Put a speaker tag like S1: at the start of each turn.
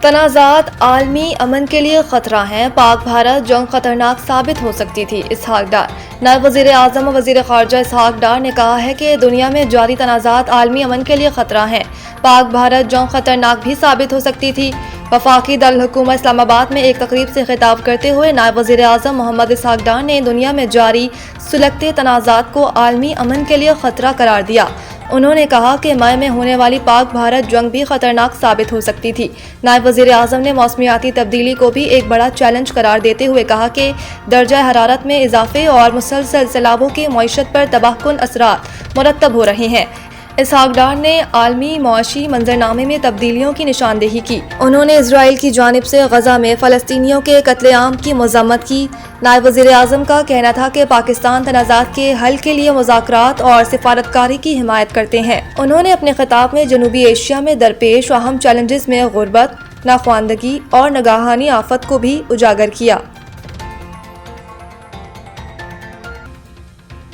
S1: تنازعات عالمی امن کے لیے خطرہ ہیں، پاک بھارت جنگ خطرناک ثابت ہو سکتی تھی: اسحاق ڈار۔ نائب وزیر اعظم و وزیر خارجہ اسحاق ڈار نے کہا ہے کہ دنیا میں جاری تنازعات عالمی امن کے لیے خطرہ ہیں، پاک بھارت جنگ خطرناک بھی ثابت ہو سکتی تھی۔ وفاقی دارالحکومت اسلام آباد میں ایک تقریب سے خطاب کرتے ہوئے نائب وزیر اعظم محمد اسحاق ڈار نے دنیا میں جاری سلگتے تنازعات کو عالمی امن کے لیے خطرہ قرار دیا۔ انہوں نے کہا کہ مئی میں ہونے والی پاک بھارت جنگ بھی خطرناک ثابت ہو سکتی تھی۔ نائب وزیر اعظم نے موسمیاتی تبدیلی کو بھی ایک بڑا چیلنج قرار دیتے ہوئے کہا کہ درجہ حرارت میں اضافے اور مسلسل سیلابوں کے معیشت پر تباہ کن اثرات مرتب ہو رہے ہیں۔ اسحاق ڈار نے عالمی معاشی منظرنامے میں تبدیلیوں کی نشاندہی کی۔ انہوں نے اسرائیل کی جانب سے غزہ میں فلسطینیوں کے قتل عام کی مذمت کی۔ نائب وزیر اعظم کا کہنا تھا کہ پاکستان تنازعات کے حل کے لیے مذاکرات اور سفارتکاری کی حمایت کرتے ہیں۔ انہوں نے اپنے خطاب میں جنوبی ایشیا میں درپیش اہم چیلنجز میں غربت، ناخواندگی اور ناگہانی آفت کو بھی اجاگر کیا۔